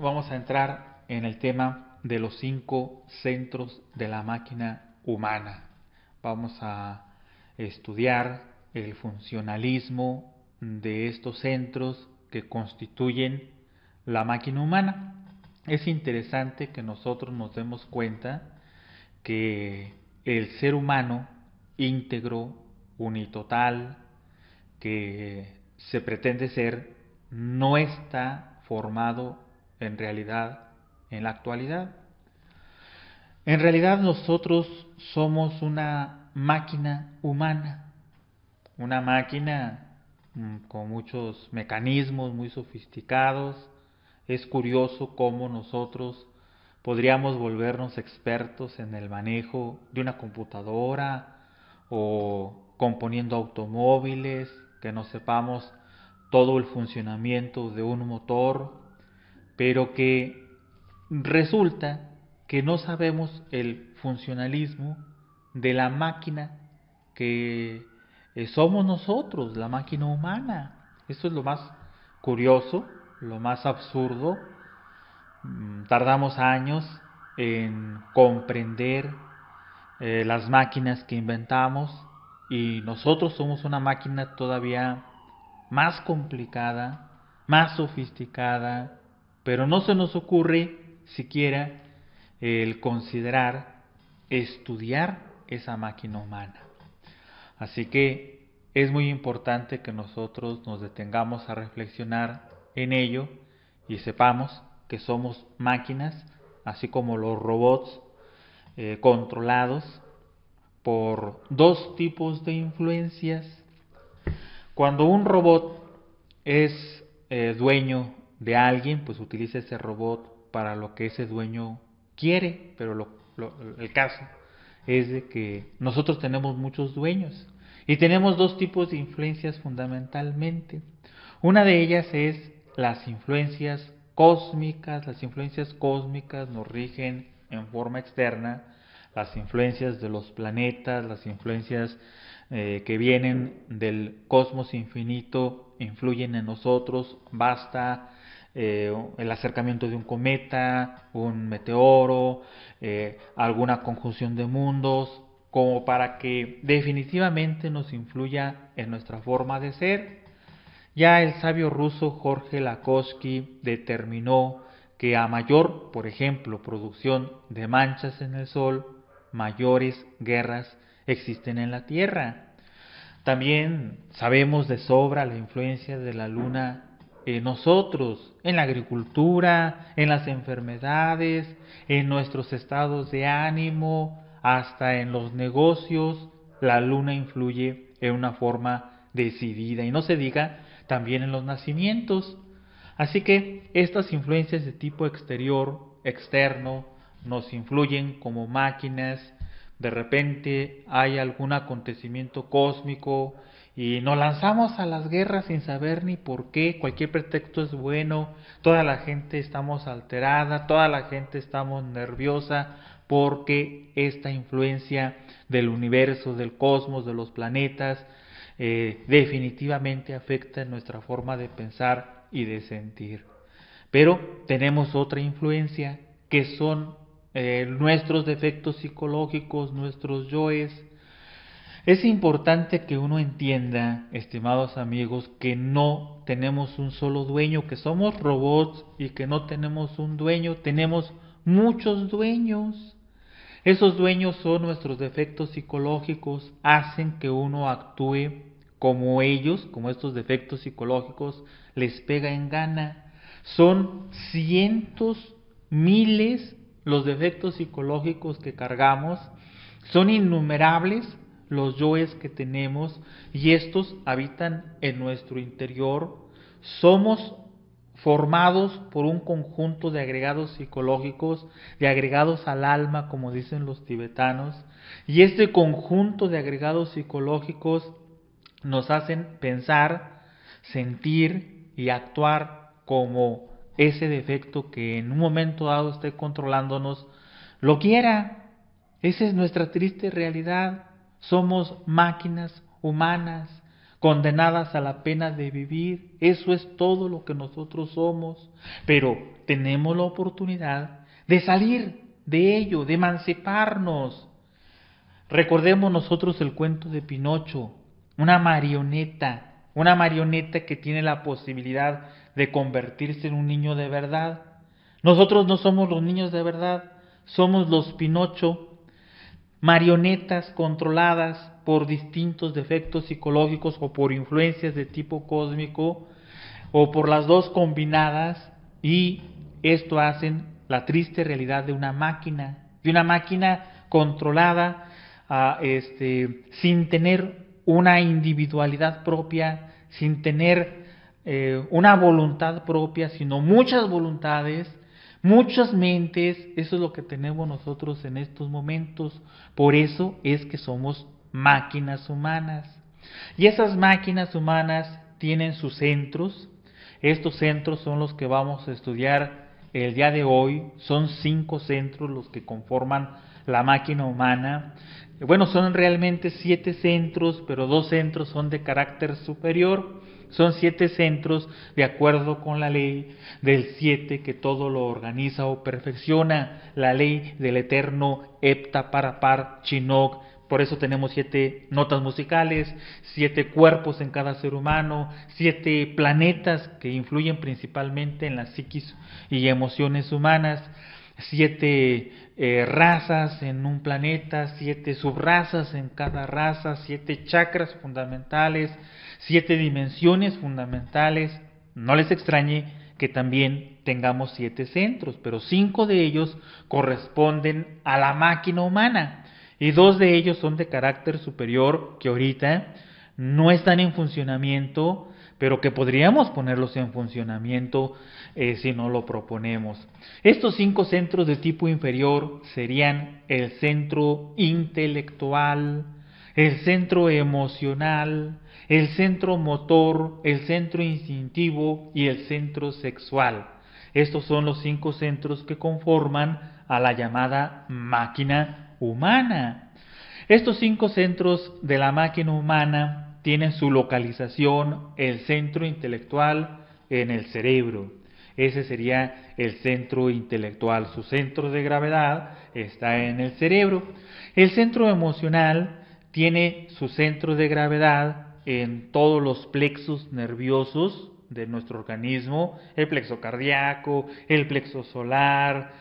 vamos a entrar en el tema de los 5 centros de la máquina humana. Vamos a estudiar el funcionalismo de estos centros que constituyen la máquina humana. Es interesante que nosotros nos demos cuenta que el ser humano íntegro, unitotal, que se pretende ser, no está formado en realidad en la actualidad. En realidad nosotros somos una máquina humana, una máquina con muchos mecanismos muy sofisticados. Es curioso cómo nosotros podríamos volvernos expertos en el manejo de una computadora o componiendo automóviles, que no sepamos todo el funcionamiento de un motor, pero que resulta que no sabemos el funcionalismo de la máquina que somos nosotros, la máquina humana. Eso es lo más curioso, lo más absurdo. Tardamos años en comprender las máquinas que inventamos, y nosotros somos una máquina todavía más complicada, más sofisticada, pero no se nos ocurre siquiera el considerar estudiar esa máquina humana. Así que es muy importante que nosotros nos detengamos a reflexionar en ello y sepamos que somos máquinas, así como los robots, controlados por dos tipos de influencias. Cuando un robot es dueño de alguien, pues utiliza ese robot para lo que ese dueño quiere, pero el caso es de que nosotros tenemos muchos dueños y tenemos dos tipos de influencias fundamentalmente. Una de ellas es las influencias cósmicas. Las influencias cósmicas nos rigen en forma externa. Las influencias de los planetas, las influencias que vienen del cosmos infinito influyen en nosotros. Basta el acercamiento de un cometa, un meteoro, alguna conjunción de mundos, como para que definitivamente nos influya en nuestra forma de ser. Ya el sabio ruso Jorge Lakhovsky determinó que a mayor, por ejemplo, producción de manchas en el Sol, mayores guerras existen en la Tierra. También sabemos de sobra la influencia de la Luna en nosotros, en la agricultura, en las enfermedades, en nuestros estados de ánimo, hasta en los negocios. La Luna influye en una forma decidida, y no se diga también en los nacimientos. Así que estas influencias de tipo exterior, externo, nos influyen como máquinas. De repente hay algún acontecimiento cósmico y nos lanzamos a las guerras sin saber ni por qué. Cualquier pretexto es bueno. Toda la gente estamos alterada, toda la gente estamos nerviosa, porque esta influencia del universo, del cosmos, de los planetas, definitivamente afecta en nuestra forma de pensar y de sentir. Pero tenemos otra influencia, que son nuestros defectos psicológicos, nuestros yoes. Es importante que uno entienda, estimados amigos, que no tenemos un solo dueño, que somos robots y que no tenemos un dueño, tenemos muchos dueños. Esos dueños son nuestros defectos psicológicos, hacen que uno actúe como ellos, como estos defectos psicológicos les pega en gana. Son cientos, miles los defectos psicológicos que cargamos, son innumerables los yoes que tenemos, y estos habitan en nuestro interior. Somos formados por un conjunto de agregados psicológicos, de agregados al alma, como dicen los tibetanos, y este conjunto de agregados psicológicos nos hacen pensar, sentir y actuar como ese defecto que en un momento dado esté controlándonos lo quiera. Esa es nuestra triste realidad. Somos máquinas humanas condenadas a la pena de vivir. Eso es todo lo que nosotros somos. Pero tenemos la oportunidad de salir de ello, de emanciparnos. Recordemos nosotros el cuento de Pinocho, una marioneta que tiene la posibilidad de convertirse en un niño de verdad. Nosotros no somos los niños de verdad, somos los Pinocho, marionetas controladas por distintos defectos psicológicos o por influencias de tipo cósmico o por las dos combinadas, y esto hacen la triste realidad de una máquina controlada, sin tener una individualidad propia, sin tener una voluntad propia, sino muchas voluntades, muchas mentes. Eso es lo que tenemos nosotros en estos momentos. Por eso es que somos máquinas humanas. Y esas máquinas humanas tienen sus centros. Estos centros son los que vamos a estudiar el día de hoy. Son 5 centros los que conforman la máquina humana. Bueno, son realmente 7 centros, pero 2 centros son de carácter superior. Son 7 centros de acuerdo con la ley del 7 que todo lo organiza o perfecciona, la ley del eterno Hepta Parapar Chinook. Por eso tenemos 7 notas musicales, 7 cuerpos en cada ser humano, 7 planetas que influyen principalmente en la psiquis y emociones humanas, 7 razas en un planeta, 7 subrazas en cada raza, 7 chakras fundamentales, 7 dimensiones fundamentales. No les extrañe que también tengamos 7 centros, pero 5 de ellos corresponden a la máquina humana y 2 de ellos son de carácter superior que ahorita no están en funcionamiento, pero que podríamos ponerlos en funcionamiento si no lo proponemos. Estos 5 centros de tipo inferior serían el centro intelectual, el centro emocional, el centro motor, el centro instintivo y el centro sexual. Estos son los 5 centros que conforman a la llamada máquina humana. Estos 5 centros de la máquina humana tienen su localización, el centro intelectual, en el cerebro. Ese sería el centro intelectual. Su centro de gravedad está en el cerebro. El centro emocional tiene su centro de gravedad en todos los plexos nerviosos de nuestro organismo, el plexo cardíaco, el plexo solar,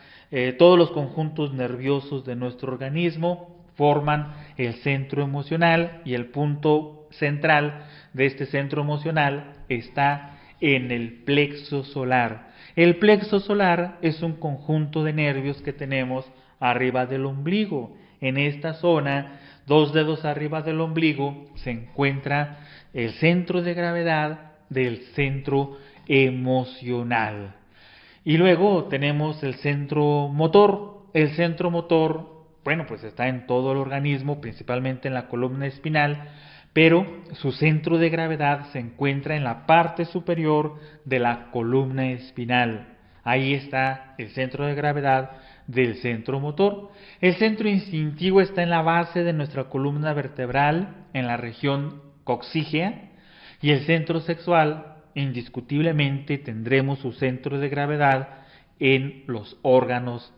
todos los conjuntos nerviosos de nuestro organismo forman el centro emocional, y el punto central de este centro emocional está en el plexo solar. El plexo solar es un conjunto de nervios que tenemos arriba del ombligo. En esta zona, 2 dedos arriba del ombligo, se encuentra el centro de gravedad del centro emocional. Y luego tenemos el centro motor. El centro motor, bueno, pues está en todo el organismo, principalmente en la columna espinal, pero su centro de gravedad se encuentra en la parte superior de la columna espinal. Ahí está el centro de gravedad del centro motor. El centro instintivo está en la base de nuestra columna vertebral, en la región coxígea, y el centro sexual, indiscutiblemente tendremos su centro de gravedad en los órganos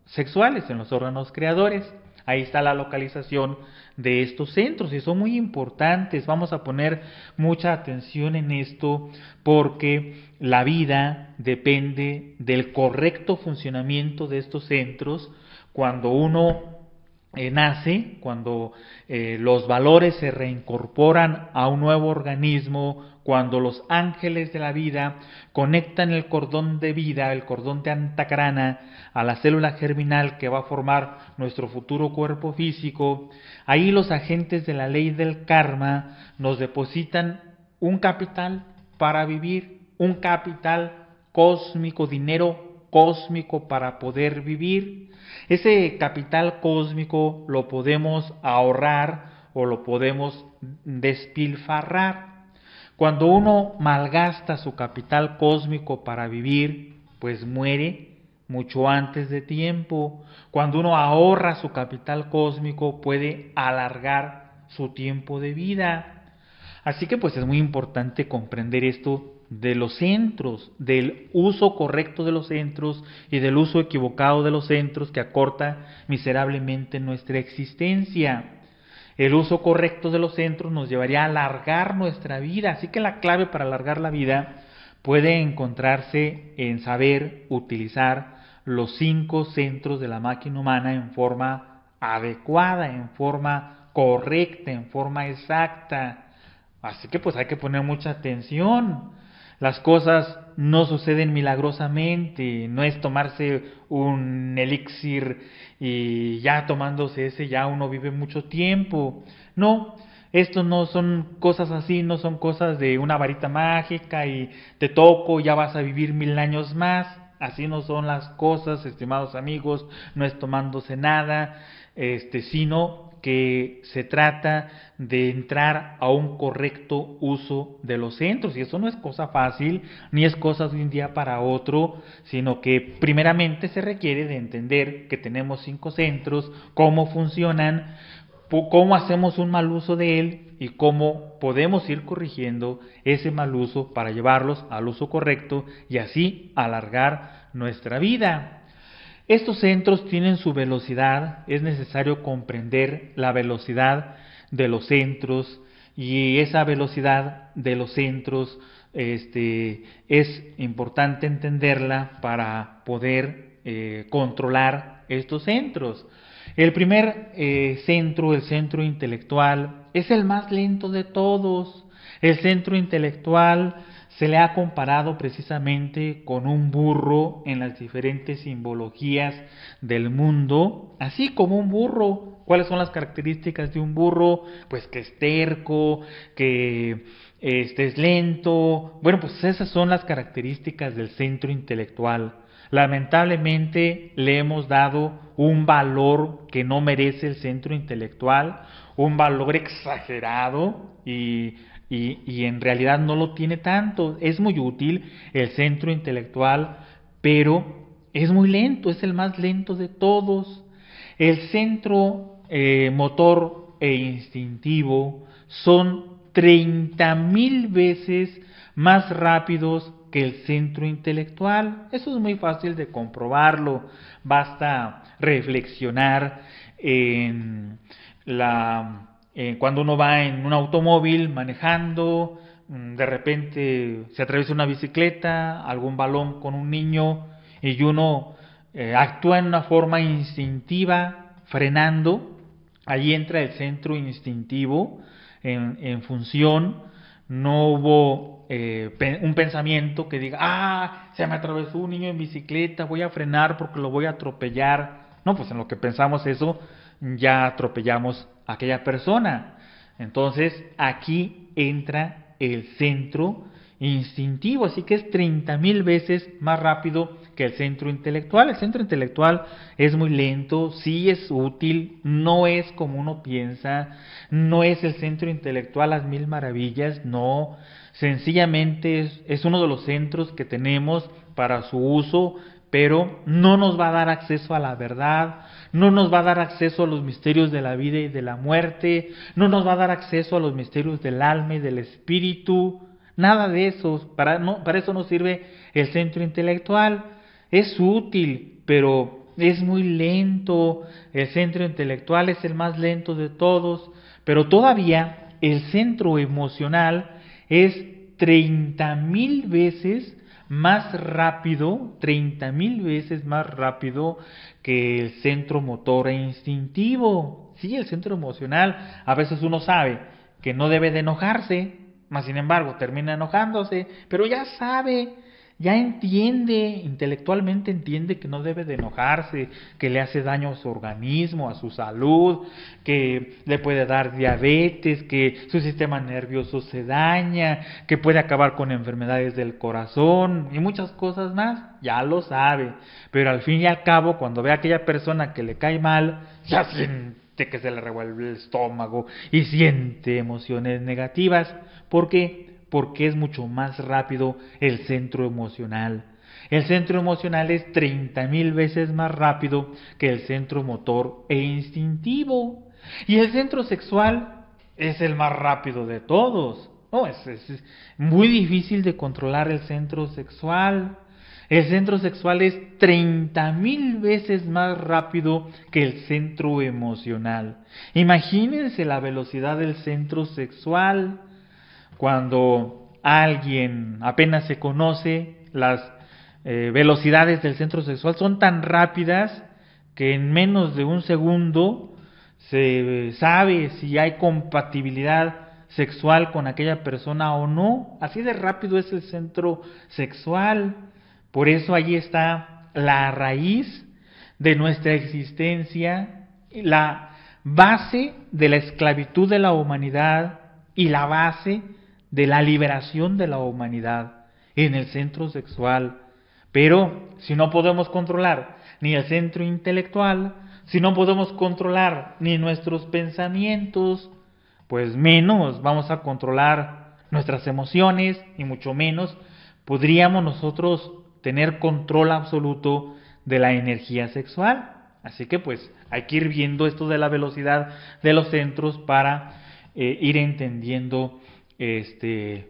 sexuales, en los órganos creadores. Ahí está la localización de estos centros y son muy importantes. Vamos a poner mucha atención en esto porque la vida depende del correcto funcionamiento de estos centros. Cuando uno nace, cuando los valores se reincorporan a un nuevo organismo, cuando los ángeles de la vida conectan el cordón de vida, el cordón de Antacarana, a la célula germinal que va a formar nuestro futuro cuerpo físico, ahí los agentes de la ley del karma nos depositan un capital para vivir, un capital cósmico, dinero cósmico para poder vivir. Ese capital cósmico lo podemos ahorrar o lo podemos despilfarrar. Cuando uno malgasta su capital cósmico para vivir, pues muere mucho antes de tiempo. Cuando uno ahorra su capital cósmico, puede alargar su tiempo de vida. Así que pues es muy importante comprender esto de los centros, del uso correcto de los centros y del uso equivocado de los centros que acorta miserablemente nuestra existencia. El uso correcto de los centros nos llevaría a alargar nuestra vida, así que la clave para alargar la vida puede encontrarse en saber utilizar los 5 centros de la máquina humana en forma adecuada, en forma correcta, en forma exacta. Así que pues hay que poner mucha atención. Las cosas no suceden milagrosamente, no es tomarse un elixir y ya tomándose ese ya uno vive mucho tiempo. No, esto no son cosas así, no son cosas de una varita mágica y te toco, ya vas a vivir 1000 años más. Así no son las cosas, estimados amigos, no es tomándose nada, sino que se trata de entrar a un correcto uso de los centros, y eso no es cosa fácil, ni es cosa de un día para otro, sino que primeramente se requiere de entender que tenemos 5 centros, cómo funcionan, cómo hacemos un mal uso de él y cómo podemos ir corrigiendo ese mal uso para llevarlos al uso correcto y así alargar nuestra vida. Estos centros tienen su velocidad, es necesario comprender la velocidad de los centros y esa velocidad de los centros es importante entenderla para poder controlar estos centros. El primer centro, el centro intelectual, es el más lento de todos. El centro intelectual se le ha comparado precisamente con un burro en las diferentes simbologías del mundo, así como un burro. ¿Cuáles son las características de un burro? Pues que es terco, que es lento. Bueno, pues esas son las características del centro intelectual. Lamentablemente le hemos dado un valor que no merece el centro intelectual, un valor exagerado y en realidad no lo tiene tanto. Es muy útil el centro intelectual, pero es muy lento, es el más lento de todos. El centro motor e instintivo son 30,000 veces más rápidos que el centro intelectual. Eso es muy fácil de comprobarlo. Basta reflexionar en cuando uno va en un automóvil manejando, de repente se atraviesa una bicicleta, algún balón con un niño y uno actúa en una forma instintiva, frenando. Allí entra el centro instintivo en función. No hubo un pensamiento que diga, se me atravesó un niño en bicicleta, voy a frenar porque lo voy a atropellar. No, pues en lo que pensamos eso, ya atropellamos a aquella persona. Entonces aquí entra el centro instintivo, así que es 30,000 veces más rápido que el centro intelectual. El centro intelectual es muy lento, sí es útil, no es como uno piensa, no es el centro intelectual las 1000 maravillas, no, sencillamente es uno de los centros que tenemos para su uso, pero no nos va a dar acceso a la verdad, no nos va a dar acceso a los misterios de la vida y de la muerte, no nos va a dar acceso a los misterios del alma y del espíritu, nada de eso. Para eso no sirve el centro intelectual. Es útil, pero es muy lento. El centro intelectual es el más lento de todos, pero todavía el centro emocional es 30,000 veces más rápido, 30,000 veces más rápido que el centro motor e instintivo. Sí, el centro emocional, a veces uno sabe que no debe de enojarse, mas sin embargo termina enojándose, pero ya sabe, ya entiende, intelectualmente entiende que no debe de enojarse, que le hace daño a su organismo, a su salud, que le puede dar diabetes, que su sistema nervioso se daña, que puede acabar con enfermedades del corazón y muchas cosas más, ya lo sabe, pero al fin y al cabo cuando ve a aquella persona que le cae mal, ya siente que se le revuelve el estómago y siente emociones negativas. ¿Por qué? Porque es mucho más rápido el centro emocional. El centro emocional es 30,000 veces más rápido que el centro motor e instintivo. Y el centro sexual es el más rápido de todos. No, es muy difícil de controlar el centro sexual. El centro sexual es 30,000 veces más rápido que el centro emocional. Imagínense la velocidad del centro sexual. Cuando alguien apenas se conoce, las velocidades del centro sexual son tan rápidas que en menos de un segundo se sabe si hay compatibilidad sexual con aquella persona o no. Así de rápido es el centro sexual. Por eso allí está la raíz de nuestra existencia, la base de la esclavitud de la humanidad y la base de la liberación de la humanidad en el centro sexual. Pero si no podemos controlar ni el centro intelectual, si no podemos controlar ni nuestros pensamientos, pues menos vamos a controlar nuestras emociones y mucho menos podríamos nosotros tener control absoluto de la energía sexual. Así que pues hay que ir viendo esto de la velocidad de los centros para ir entendiendo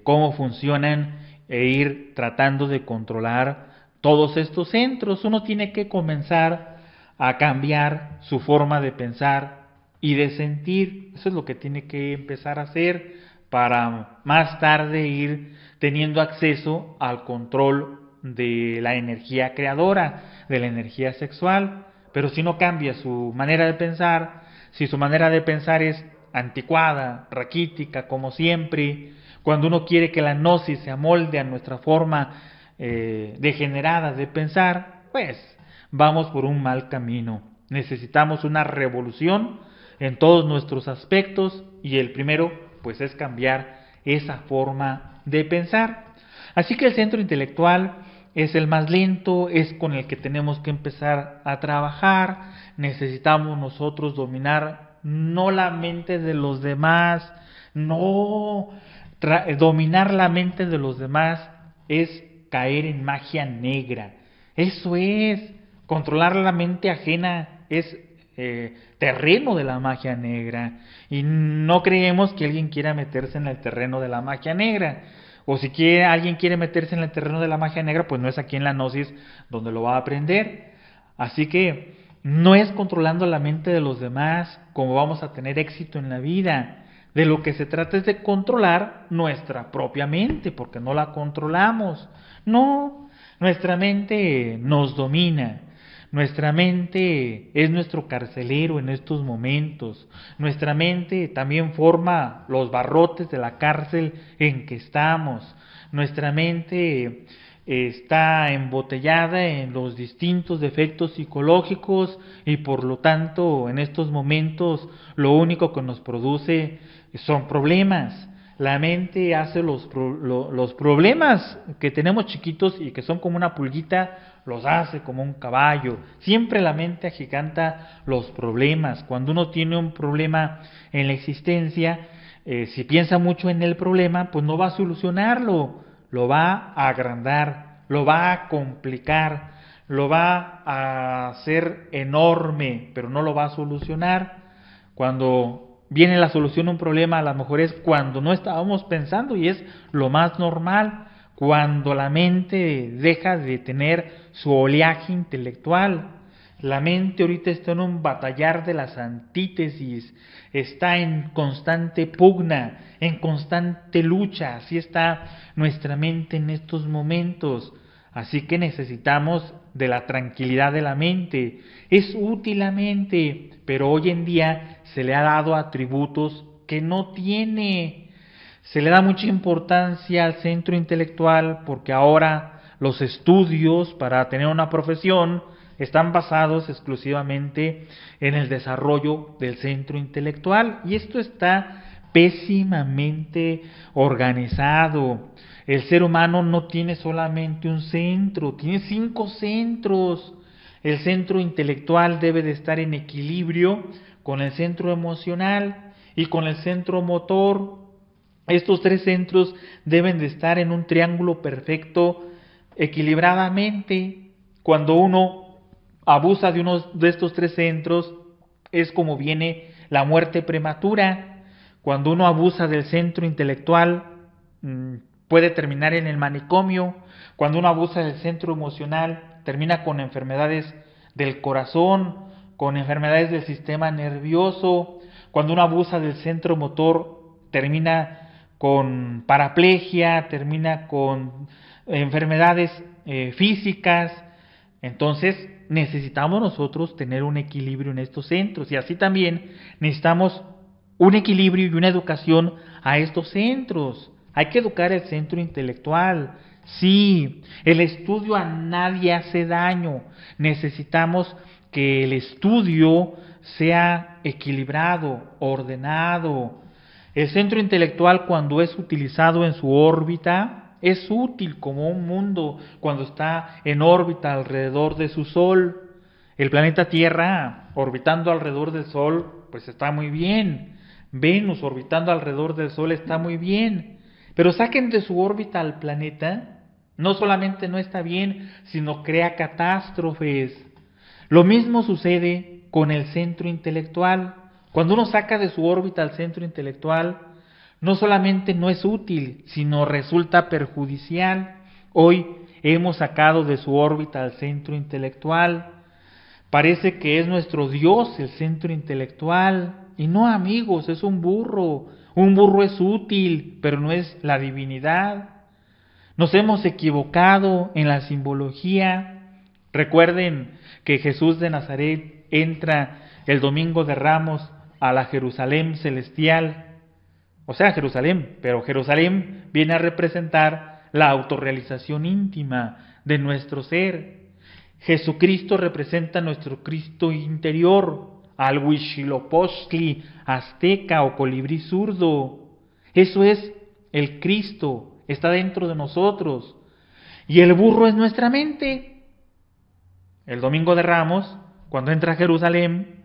cómo funcionan e ir tratando de controlar todos estos centros. Uno tiene que comenzar a cambiar su forma de pensar y de sentir. Eso es lo que tiene que empezar a hacer para más tarde ir teniendo acceso al control de la energía creadora, de la energía sexual. Pero si no cambia su manera de pensar, si su manera de pensar es anticuada, raquítica, como siempre, cuando uno quiere que la gnosis se amolde a nuestra forma degenerada de pensar, pues vamos por un mal camino. Necesitamos una revolución en todos nuestros aspectos y el primero pues es cambiar esa forma de pensar. Así que el centro intelectual es el más lento, es con el que tenemos que empezar a trabajar. Necesitamos nosotros dominar no la mente de los demás, dominar la mente de los demás es caer en magia negra. Eso es, controlar la mente ajena es terreno de la magia negra. Y no creemos que alguien quiera meterse en el terreno de la magia negra. O si alguien quiere meterse en el terreno de la magia negra, pues no es aquí en la gnosis donde lo va a aprender. Así que no es controlando la mente de los demás como vamos a tener éxito en la vida. De lo que se trata es de controlar nuestra propia mente, porque no la controlamos. No, nuestra mente nos domina. Nuestra mente es nuestro carcelero en estos momentos. Nuestra mente también forma los barrotes de la cárcel en que estamos. Nuestra mente está embotellada en los distintos defectos psicológicos y por lo tanto en estos momentos lo único que nos produce son problemas. La mente hace los problemas que tenemos chiquitos y que son como una pulguita, los hace como un caballo. Siempre la mente agiganta los problemas. Cuando uno tiene un problema en la existencia, si piensa mucho en el problema, pues no va a solucionarlo, lo va a agrandar, lo va a complicar, lo va a hacer enorme, pero no lo va a solucionar. Cuando viene la solución a un problema, a lo mejor es cuando no estábamos pensando y es lo más normal, cuando la mente deja de tener su oleaje intelectual. La mente ahorita está en un batallar de las antítesis, está en constante pugna, en constante lucha, así está nuestra mente en estos momentos. Así que necesitamos de la tranquilidad de la mente. Es útil la mente, pero hoy en día se le ha dado atributos que no tiene. Se le da mucha importancia al centro intelectual porque ahora los estudios para tener una profesión están basados exclusivamente en el desarrollo del centro intelectual y esto está pésimamente organizado. El ser humano no tiene solamente un centro, tiene 5 centros. El centro intelectual debe de estar en equilibrio con el centro emocional y con el centro motor. Estos 3 centros deben de estar en un triángulo perfecto equilibradamente. Cuando uno abusa de uno de estos 3 centros, es como viene la muerte prematura. Cuando uno abusa del centro intelectual, puede terminar en el manicomio. Cuando uno abusa del centro emocional, termina con enfermedades del corazón, con enfermedades del sistema nervioso. Cuando uno abusa del centro motor, termina con paraplegia, termina con enfermedades físicas. Entonces necesitamos nosotros tener un equilibrio en estos centros, y así también necesitamos un equilibrio y una educación a estos centros. Hay que educar el centro intelectual. Sí, el estudio a nadie hace daño. Necesitamos que el estudio sea equilibrado, ordenado. El centro intelectual, cuando es utilizado en su órbita, es útil como un mundo cuando está en órbita alrededor de su Sol. El planeta Tierra orbitando alrededor del Sol, pues está muy bien. Venus orbitando alrededor del Sol está muy bien. Pero saquen de su órbita al planeta, no solamente no está bien, sino crea catástrofes. Lo mismo sucede con el centro intelectual. Cuando uno saca de su órbita al centro intelectual, no solamente no es útil, sino resulta perjudicial. Hoy hemos sacado de su órbita al centro intelectual. Parece que es nuestro Dios el centro intelectual. Y no, amigos, es un burro. Un burro es útil, pero no es la divinidad. Nos hemos equivocado en la simbología. Recuerden que Jesús de Nazaret entra el domingo de Ramos a la Jerusalén celestial. O sea, Jerusalén, pero Jerusalén viene a representar la autorrealización íntima de nuestro ser. Jesucristo representa nuestro Cristo interior, al Huitzilopochtli azteca o colibrí zurdo. Eso es el Cristo, está dentro de nosotros. Y el burro es nuestra mente. El domingo de Ramos, cuando entra a Jerusalén,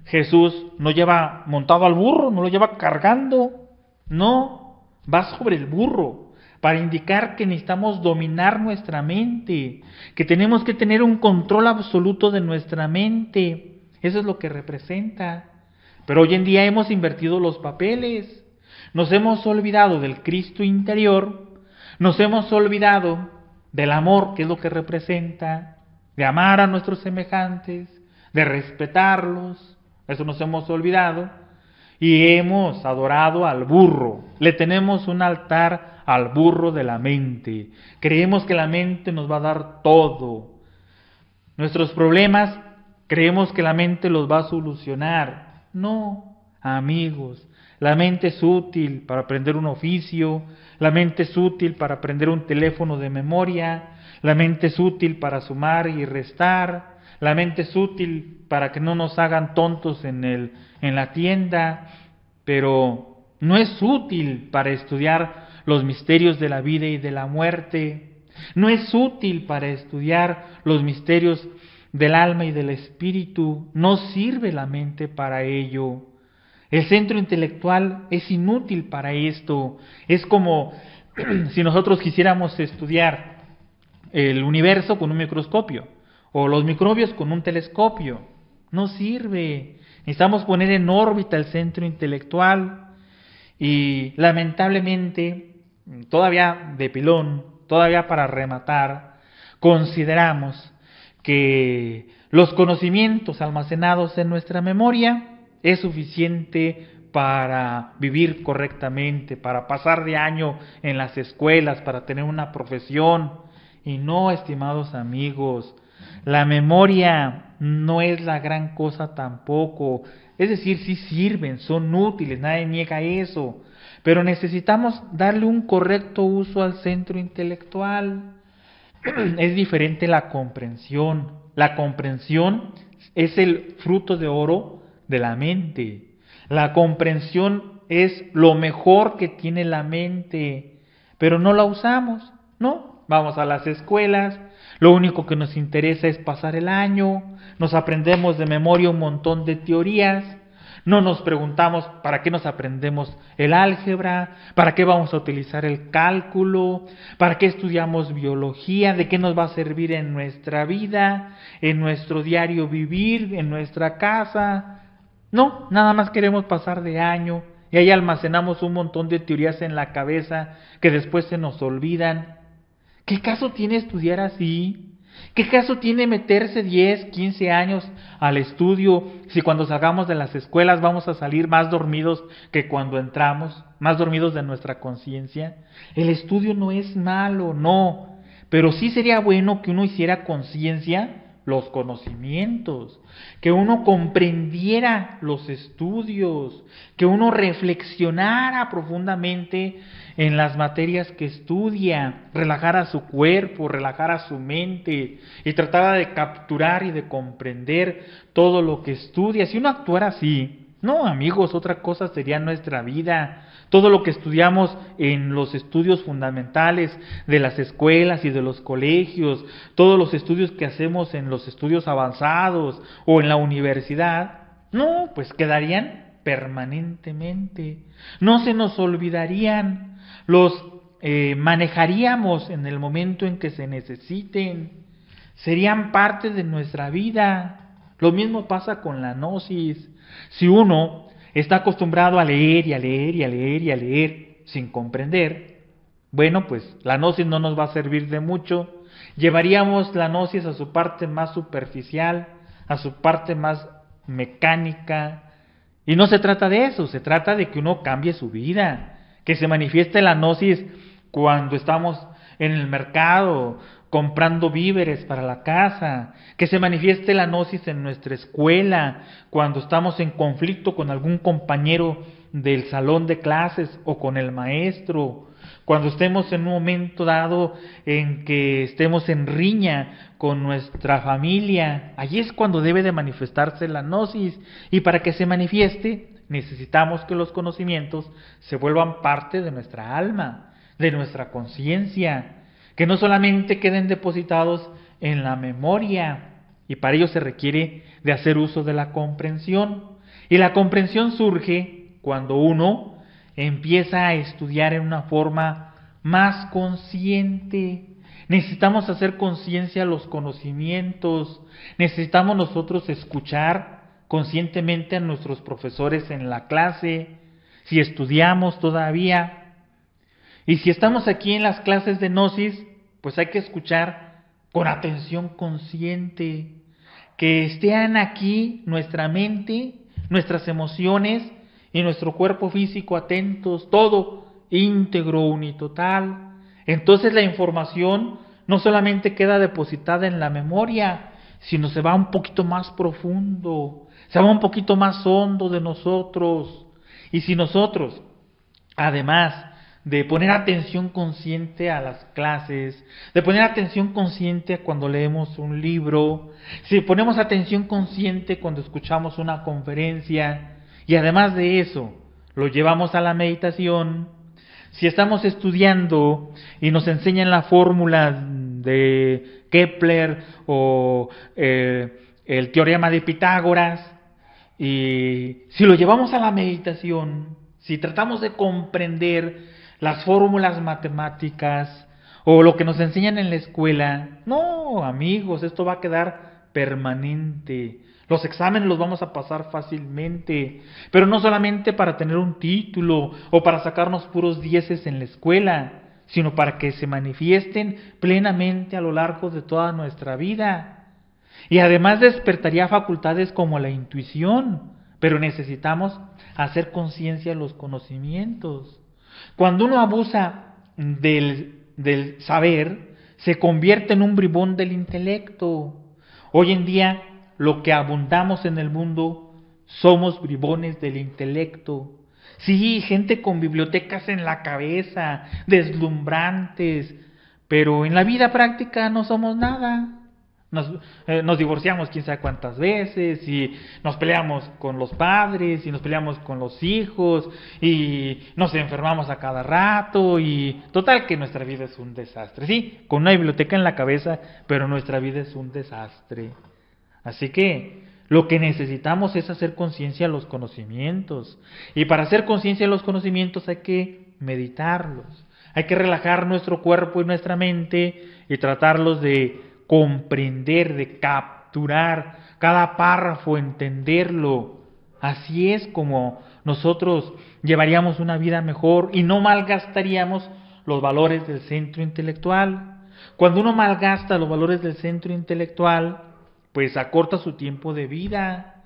Jesús no lleva montado al burro, no lo lleva cargando. No, va sobre el burro para indicar que necesitamos dominar nuestra mente, que tenemos que tener un control absoluto de nuestra mente. Eso es lo que representa. Pero hoy en día hemos invertido los papeles. Nos hemos olvidado del Cristo interior, nos hemos olvidado del amor, que es lo que representa, de amar a nuestros semejantes, de respetarlos. Eso nos hemos olvidado. Y hemos adorado al burro. Le tenemos un altar al burro de la mente. Creemos que la mente nos va a dar todo. Nuestros problemas, creemos que la mente los va a solucionar. No, amigos. La mente es útil para aprender un oficio. La mente es útil para aprender un teléfono de memoria. La mente es útil para sumar y restar. La mente es útil para que no nos hagan tontos en la tienda, pero no es útil para estudiar los misterios de la vida y de la muerte. No es útil para estudiar los misterios del alma y del espíritu. No sirve la mente para ello. El centro intelectual es inútil para esto. Es como si nosotros quisiéramos estudiar el universo con un microscopio, o los microbios con un telescopio. No sirve. Necesitamos poner en órbita el centro intelectual. Y lamentablemente, todavía de pilón, todavía para rematar, consideramos que los conocimientos almacenados en nuestra memoria es suficiente para vivir correctamente, para pasar de año en las escuelas, para tener una profesión. Y no, estimados amigos, la memoria no es la gran cosa tampoco. Es decir, sí sirven, son útiles, nadie niega eso, pero necesitamos darle un correcto uso al centro intelectual. Es diferente la comprensión. La comprensión es el fruto de oro de la mente. La comprensión es lo mejor que tiene la mente, pero no la usamos, ¿no? Vamos a las escuelas, lo único que nos interesa es pasar el año, nos aprendemos de memoria un montón de teorías, no nos preguntamos para qué nos aprendemos el álgebra, para qué vamos a utilizar el cálculo, para qué estudiamos biología, de qué nos va a servir en nuestra vida, en nuestro diario vivir, en nuestra casa. No, nada más queremos pasar de año y ahí almacenamos un montón de teorías en la cabeza que después se nos olvidan. ¿Qué caso tiene estudiar así? ¿Qué caso tiene meterse 10, 15 años al estudio si cuando salgamos de las escuelas vamos a salir más dormidos que cuando entramos, más dormidos de nuestra conciencia? El estudio no es malo, no, pero sí sería bueno que uno hiciera conciencia los conocimientos, que uno comprendiera los estudios, que uno reflexionara profundamente en las materias que estudia, relajara su cuerpo, relajara su mente y tratara de capturar y de comprender todo lo que estudia. Si uno actuara así, no, amigos, otra cosa sería nuestra vida. Todo lo que estudiamos en los estudios fundamentales de las escuelas y de los colegios, todos los estudios que hacemos en los estudios avanzados o en la universidad, no, pues quedarían permanentemente. No se nos olvidarían, los manejaríamos en el momento en que se necesiten, serían parte de nuestra vida. Lo mismo pasa con la gnosis. Si uno está acostumbrado a leer y a leer y a leer y a leer sin comprender, bueno, pues la gnosis no nos va a servir de mucho. Llevaríamos la gnosis a su parte más superficial, a su parte más mecánica. Y no se trata de eso, se trata de que uno cambie su vida, que se manifieste la gnosis cuando estamos en el mercado comprando víveres para la casa, que se manifieste la gnosis en nuestra escuela, cuando estamos en conflicto con algún compañero del salón de clases o con el maestro, cuando estemos en un momento dado en que estemos en riña con nuestra familia. Allí es cuando debe de manifestarse la gnosis, y para que se manifieste necesitamos que los conocimientos se vuelvan parte de nuestra alma, de nuestra conciencia, que no solamente queden depositados en la memoria, y para ello se requiere de hacer uso de la comprensión. Y la comprensión surge cuando uno empieza a estudiar en una forma más consciente. Necesitamos hacer conciencia a los conocimientos, necesitamos nosotros escuchar conscientemente a nuestros profesores en la clase, si estudiamos todavía. Y si estamos aquí en las clases de gnosis, pues hay que escuchar con atención consciente, que estén aquí nuestra mente, nuestras emociones y nuestro cuerpo físico atentos, todo íntegro, unitotal. Entonces la información no solamente queda depositada en la memoria, sino se va un poquito más profundo, se va un poquito más hondo de nosotros. Y si nosotros, además de poner atención consciente a las clases, de poner atención consciente cuando leemos un libro, si ponemos atención consciente cuando escuchamos una conferencia, y además de eso lo llevamos a la meditación, si estamos estudiando y nos enseñan la fórmula de Kepler o el teorema de Pitágoras, y si lo llevamos a la meditación, si tratamos de comprender las fórmulas matemáticas o lo que nos enseñan en la escuela, no, amigos, esto va a quedar permanente. Los exámenes los vamos a pasar fácilmente, pero no solamente para tener un título o para sacarnos puros dieces en la escuela, sino para que se manifiesten plenamente a lo largo de toda nuestra vida. Y además despertaría facultades como la intuición, pero necesitamos hacer conciencia de los conocimientos. Cuando uno abusa del saber, se convierte en un bribón del intelecto. Hoy en día, lo que abundamos en el mundo, somos bribones del intelecto. Sí, gente con bibliotecas en la cabeza, deslumbrantes, pero en la vida práctica no somos nada. Nos divorciamos quién sabe cuántas veces, y nos peleamos con los padres, y nos peleamos con los hijos, y nos enfermamos a cada rato, y total que nuestra vida es un desastre. Sí, con una biblioteca en la cabeza, pero nuestra vida es un desastre. Así que lo que necesitamos es hacer conciencia de los conocimientos, y para hacer conciencia de los conocimientos hay que meditarlos, hay que relajar nuestro cuerpo y nuestra mente y tratarlos de comprender, de capturar cada párrafo, entenderlo. Así es como nosotros llevaríamos una vida mejor y no malgastaríamos los valores del centro intelectual. Cuando uno malgasta los valores del centro intelectual, pues acorta su tiempo de vida.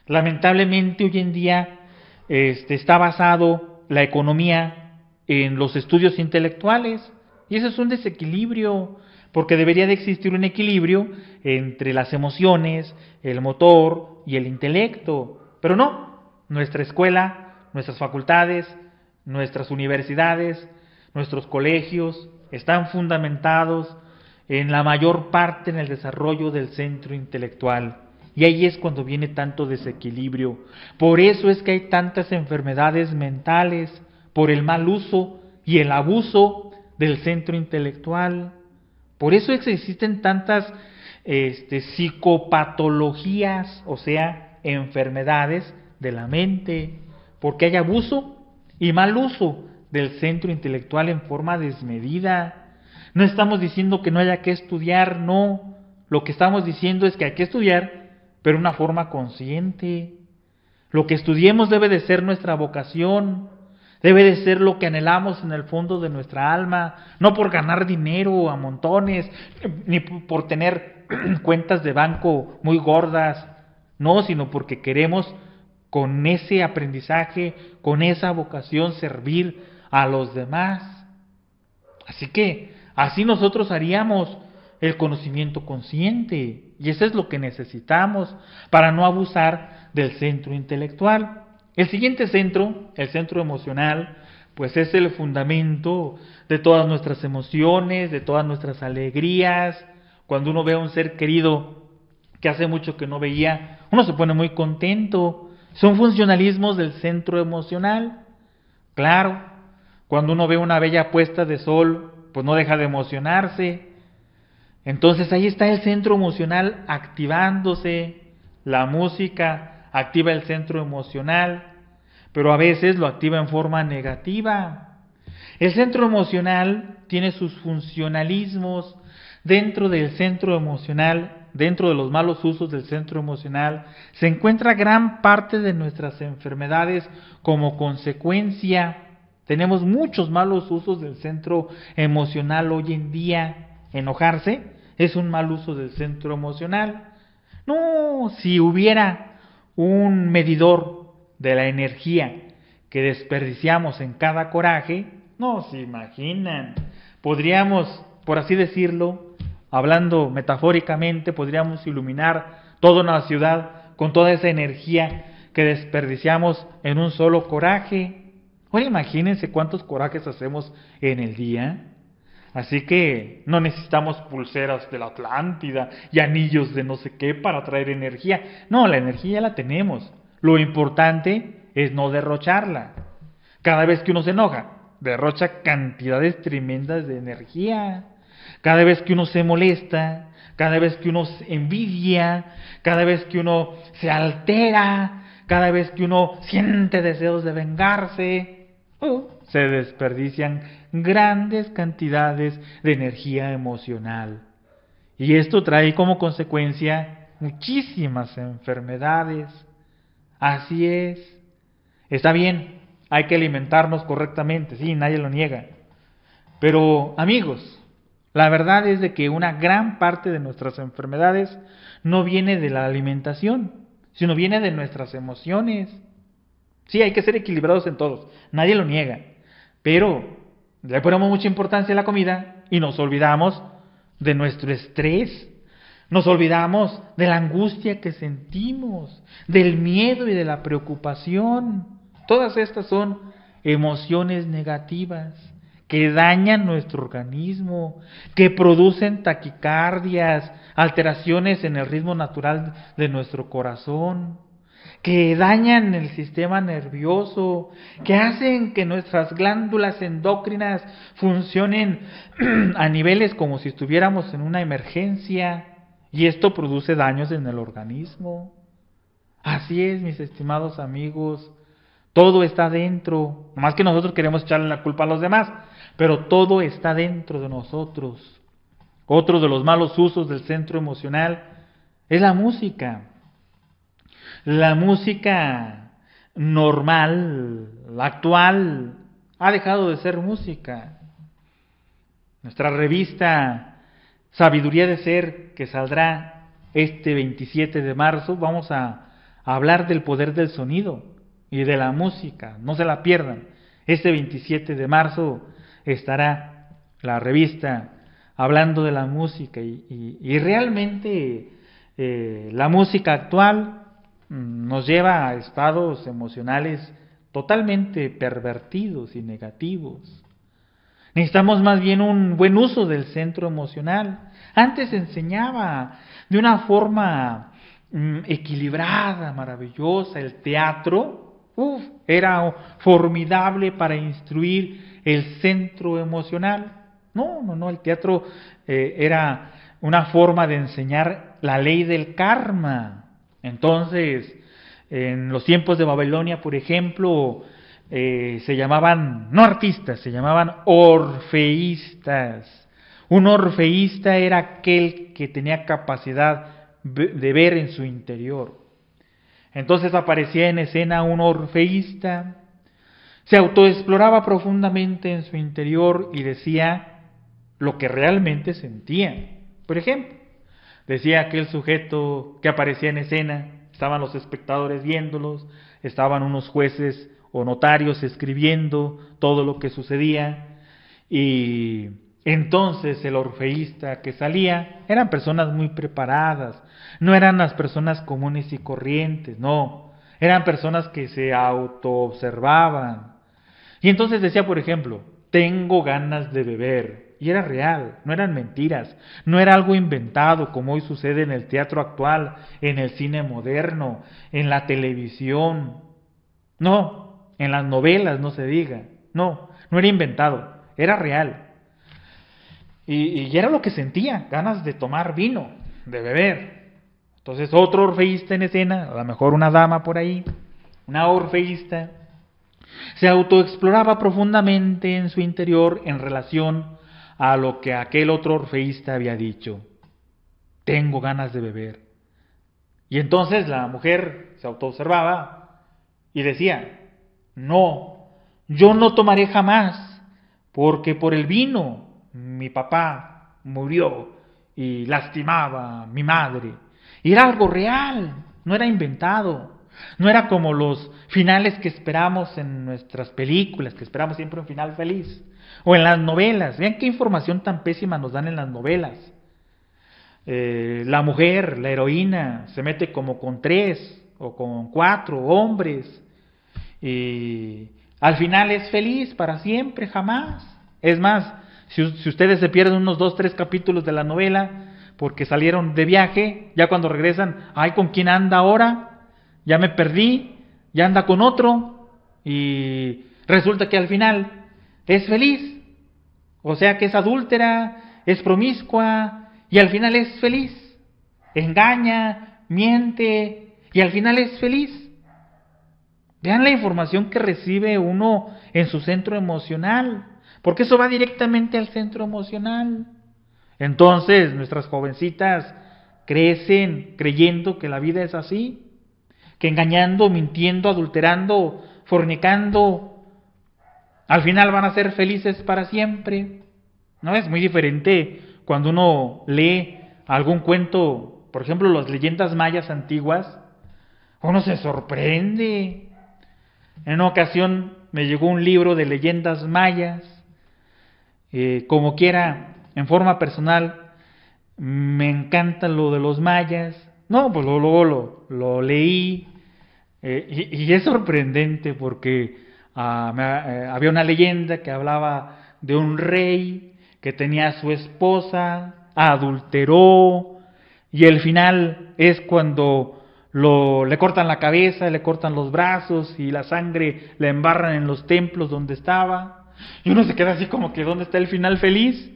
Lamentablemente hoy en día está basado la economía en los estudios intelectuales y eso es un desequilibrio, porque debería de existir un equilibrio entre las emociones, el motor y el intelecto, pero no, nuestra escuela, nuestras facultades, nuestras universidades, nuestros colegios están fundamentados en la mayor parte en el desarrollo del centro intelectual. Y ahí es cuando viene tanto desequilibrio. Por eso es que hay tantas enfermedades mentales, por el mal uso y el abuso del centro intelectual. Por eso es que existen tantas psicopatologías, o sea, enfermedades de la mente, porque hay abuso y mal uso del centro intelectual en forma desmedida. No estamos diciendo que no haya que estudiar, no. Lo que estamos diciendo es que hay que estudiar, pero de una forma consciente. Lo que estudiemos debe de ser nuestra vocación, debe de ser lo que anhelamos en el fondo de nuestra alma, no por ganar dinero a montones, ni por tener cuentas de banco muy gordas, no, sino porque queremos con ese aprendizaje, con esa vocación servir a los demás. Así que así nosotros haríamos el conocimiento consciente, y eso es lo que necesitamos para no abusar del centro intelectual. El siguiente centro, el centro emocional, pues es el fundamento de todas nuestras emociones, de todas nuestras alegrías. Cuando uno ve a un ser querido que hace mucho que no veía, uno se pone muy contento. Son funcionalismos del centro emocional. Claro, cuando uno ve una bella puesta de sol, pues no deja de emocionarse. Entonces ahí está el centro emocional activándose. La música activa el centro emocional, pero a veces lo activa en forma negativa. El centro emocional tiene sus funcionalismos. Dentro del centro emocional, dentro de los malos usos del centro emocional, se encuentra gran parte de nuestras enfermedades como consecuencia. Tenemos muchos malos usos del centro emocional hoy en día. Enojarse es un mal uso del centro emocional. No, si hubiera un medidor de la energía que desperdiciamos en cada coraje, no se imaginan. Podríamos, por así decirlo, hablando metafóricamente, podríamos iluminar toda una ciudad con toda esa energía que desperdiciamos en un solo coraje. Ahora imagínense cuántos corajes hacemos en el día. Así que no necesitamos pulseras de la Atlántida y anillos de no sé qué para traer energía. No, la energía ya la tenemos. Lo importante es no derrocharla. Cada vez que uno se enoja, derrocha cantidades tremendas de energía. Cada vez que uno se molesta, cada vez que uno envidia, cada vez que uno se altera, cada vez que uno siente deseos de vengarse, se desperdician grandes cantidades de energía emocional. Y esto trae como consecuencia muchísimas enfermedades. Así es. Está bien, hay que alimentarnos correctamente, sí, nadie lo niega. Pero, amigos, la verdad es de que una gran parte de nuestras enfermedades no viene de la alimentación, sino viene de nuestras emociones. Sí, hay que ser equilibrados en todos, nadie lo niega. Pero le ponemos mucha importancia a la comida y nos olvidamos de nuestro estrés. Nos olvidamos de la angustia que sentimos, del miedo y de la preocupación. Todas estas son emociones negativas que dañan nuestro organismo, que producen taquicardias, alteraciones en el ritmo natural de nuestro corazón, que dañan el sistema nervioso, que hacen que nuestras glándulas endocrinas funcionen a niveles como si estuviéramos en una emergencia, y esto produce daños en el organismo. Así es, mis estimados amigos, todo está dentro, más que nosotros queremos echarle la culpa a los demás, pero todo está dentro de nosotros. Otro de los malos usos del centro emocional es la música. La música normal, la actual, ha dejado de ser música. Nuestra revista Sabiduría de Ser, que saldrá este 27 de marzo, vamos a hablar del poder del sonido y de la música. No se la pierdan. Este 27 de marzo estará la revista hablando de la música y realmente la música actual nos lleva a estados emocionales totalmente pervertidos y negativos. Necesitamos más bien un buen uso del centro emocional. Antes se enseñaba de una forma equilibrada, maravillosa. El teatro era formidable para instruir el centro emocional. No, el teatro era una forma de enseñar la ley del karma. Entonces, en los tiempos de Babilonia, por ejemplo, se llamaban, no artistas, se llamaban orfeístas. Un orfeísta era aquel que tenía capacidad de ver en su interior. Entonces aparecía en escena un orfeísta, se autoexploraba profundamente en su interior y decía lo que realmente sentía. Por ejemplo, decía aquel sujeto que aparecía en escena, estaban los espectadores viéndolos, estaban unos jueces o notarios escribiendo todo lo que sucedía, y entonces el orfeísta que salía eran personas muy preparadas, no eran las personas comunes y corrientes, no, eran personas que se autoobservaban. Y entonces decía, por ejemplo, tengo ganas de beber, y era real, no eran mentiras, no era algo inventado como hoy sucede en el teatro actual, en el cine moderno, en la televisión, no, en las novelas no se diga, no era inventado, era real. Y era lo que sentía, ganas de tomar vino, de beber. Entonces otro orfeísta en escena, a lo mejor una dama por ahí, una orfeísta, se autoexploraba profundamente en su interior en relación a lo que aquel otro orfeísta había dicho. Tengo ganas de beber. Y entonces la mujer se autoobservaba y decía, no, yo no tomaré jamás, porque por el vino mi papá murió y lastimaba a mi madre. Y era algo real, no era inventado. No era como los finales que esperamos en nuestras películas, que esperamos siempre un final feliz. O en las novelas. Vean qué información tan pésima nos dan en las novelas. La mujer, la heroína, se mete como con 3 o con 4 hombres. Y al final es feliz para siempre, jamás. Es más, si ustedes se pierden unos 2, 3 capítulos de la novela porque salieron de viaje, ya cuando regresan, ay, ¿con quién anda ahora? Ya me perdí, ya anda con otro, y resulta que al final es feliz, o sea que es adúltera, es promiscua, y al final es feliz, engaña, miente, y al final es feliz. Vean la información que recibe uno en su centro emocional, porque eso va directamente al centro emocional. Entonces nuestras jovencitas crecen creyendo que la vida es así, que engañando, mintiendo, adulterando, fornicando, al final van a ser felices para siempre. ¿No? Es muy diferente cuando uno lee algún cuento, por ejemplo, las leyendas mayas antiguas, uno se sorprende. En una ocasión me llegó un libro de leyendas mayas, como quiera, en forma personal, me encanta lo de los mayas. No, pues luego lo leí, y es sorprendente porque había una leyenda que hablaba de un rey que tenía a su esposa, adulteró, y el final es cuando le cortan la cabeza, le cortan los brazos y la sangre la embarran en los templos donde estaba. Y uno se queda así como que ¿dónde está el final feliz?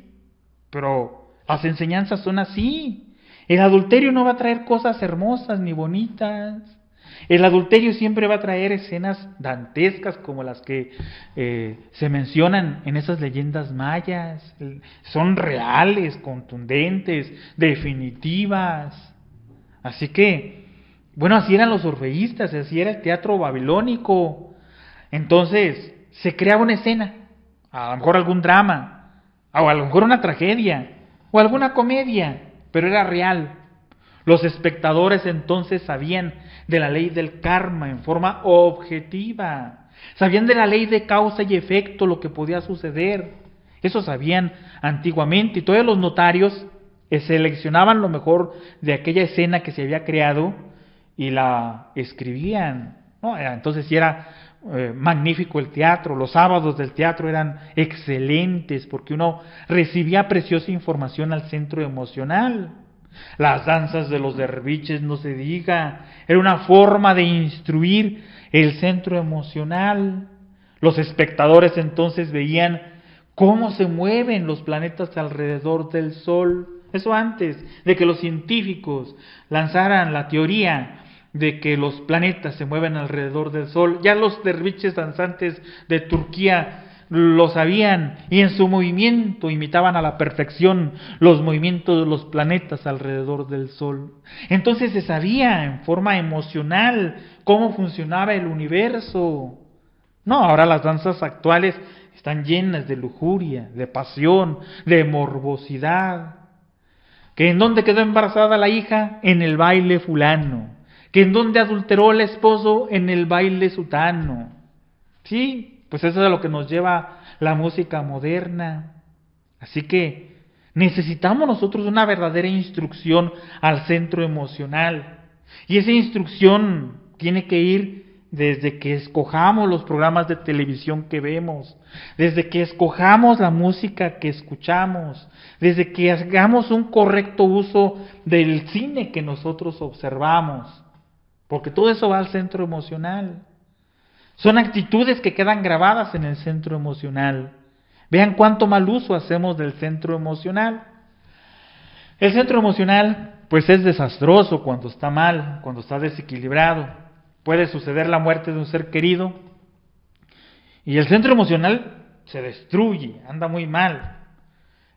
Pero las enseñanzas son así. El adulterio no va a traer cosas hermosas ni bonitas. El adulterio siempre va a traer escenas dantescas como las que se mencionan en esas leyendas mayas. Son reales, contundentes, definitivas. Así que Bueno, así eran los orfeístas, así era el teatro babilónico. Entonces, se creaba una escena, a lo mejor algún drama, o a lo mejor una tragedia, o alguna comedia, pero era real. Los espectadores entonces sabían de la ley del karma en forma objetiva, sabían de la ley de causa y efecto, lo que podía suceder. Eso sabían antiguamente, y todos los notarios seleccionaban lo mejor de aquella escena que se había creado y la escribían, ¿no? Entonces sí era magnífico el teatro. Los sábados del teatro eran excelentes porque uno recibía preciosa información al centro emocional. Las danzas de los derviches, no se diga, era una forma de instruir el centro emocional. Los espectadores entonces veían cómo se mueven los planetas alrededor del Sol. Eso antes de que los científicos lanzaran la teoría de que los planetas se mueven alrededor del Sol. Ya los derviches danzantes de Turquía lo sabían y en su movimiento imitaban a la perfección los movimientos de los planetas alrededor del Sol. Entonces se sabía en forma emocional cómo funcionaba el universo. No, ahora las danzas actuales están llenas de lujuria, de pasión, de morbosidad. ¿Que en dónde quedó embarazada la hija? En el baile fulano. ¿Que en dónde adulteró el esposo? En el baile sutano. Sí, pues eso es a lo que nos lleva la música moderna. Así que necesitamos nosotros una verdadera instrucción al centro emocional. Y esa instrucción tiene que ir desde que escojamos los programas de televisión que vemos, desde que escojamos la música que escuchamos, desde que hagamos un correcto uso del cine que nosotros observamos, porque todo eso va al centro emocional. Son actitudes que quedan grabadas en el centro emocional. Vean cuánto mal uso hacemos del centro emocional. El centro emocional, pues es desastroso cuando está mal, cuando está desequilibrado. Puede suceder la muerte de un ser querido y el centro emocional se destruye, anda muy mal.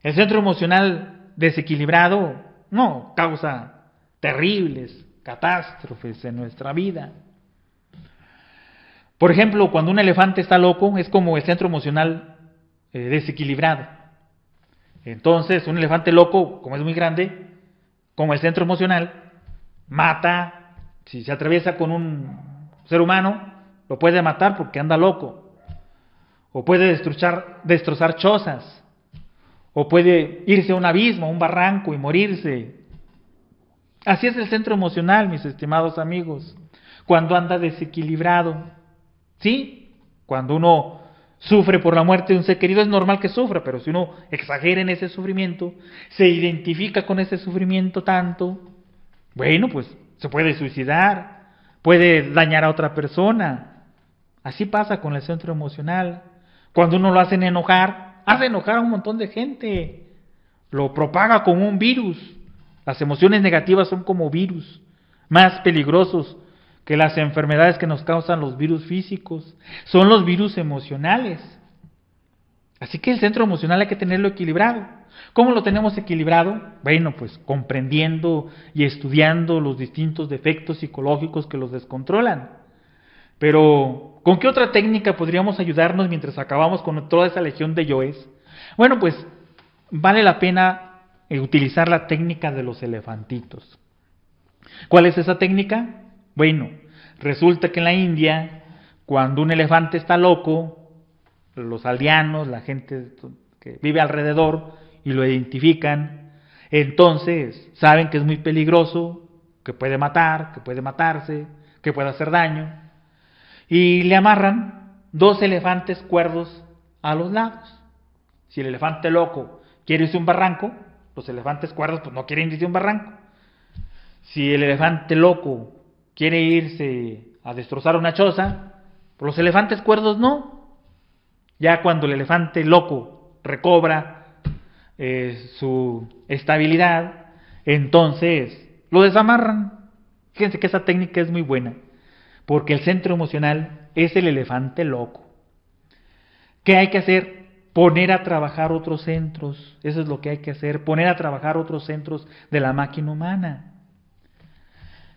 El centro emocional desequilibrado, no, causa terribles catástrofes en nuestra vida. Por ejemplo, cuando un elefante está loco, es como el centro emocional desequilibrado. Entonces, un elefante loco, como es muy grande, como el centro emocional, mata. Si se atraviesa con un ser humano, lo puede matar porque anda loco. O puede destrozar chozas. O puede irse a un abismo, a un barranco y morirse. Así es el centro emocional, mis estimados amigos, cuando anda desequilibrado. ¿Sí? Cuando uno sufre por la muerte de un ser querido, es normal que sufra, pero si uno exagera en ese sufrimiento, se identifica con ese sufrimiento tanto, bueno, pues se puede suicidar, puede dañar a otra persona. Así pasa con el centro emocional. Cuando uno lo hace enojar a un montón de gente, lo propaga como un virus. Las emociones negativas son como virus, más peligrosos que las enfermedades que nos causan los virus físicos. Son los virus emocionales. Así que el centro emocional hay que tenerlo equilibrado. ¿Cómo lo tenemos equilibrado? Bueno, pues comprendiendo y estudiando los distintos defectos psicológicos que los descontrolan. Pero, ¿con qué otra técnica podríamos ayudarnos mientras acabamos con toda esa legión de yoes? Bueno, pues vale la pena utilizar la técnica de los elefantitos. ¿Cuál es esa técnica? Bueno, resulta que en la India, cuando un elefante está loco, los aldeanos, la gente que vive alrededor y lo identifican, entonces saben que es muy peligroso, que puede matar, que puede matarse, que puede hacer daño, y le amarran 2 elefantes cuerdos a los lados. Si el elefante loco quiere irse a un barranco, los elefantes cuerdos pues no quieren irse a un barranco. Si el elefante loco quiere irse a destrozar una choza, pues los elefantes cuerdos no. Ya cuando el elefante loco recobra su estabilidad, entonces lo desamarran. Fíjense que esa técnica es muy buena, porque el centro emocional es el elefante loco. ¿Qué hay que hacer? Poner a trabajar otros centros. Eso es lo que hay que hacer, poner a trabajar otros centros de la máquina humana.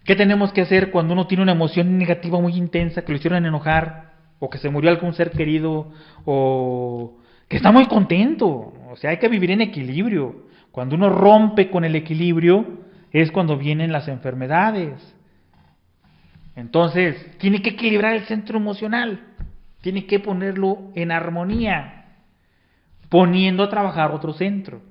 ¿Qué tenemos que hacer cuando uno tiene una emoción negativa muy intensa, que lo hicieron enojar, o que se murió algún ser querido, o que está muy contento? O sea, hay que vivir en equilibrio. Cuando uno rompe con el equilibrio es cuando vienen las enfermedades. Entonces, tiene que equilibrar el centro emocional, tiene que ponerlo en armonía, poniendo a trabajar otro centro.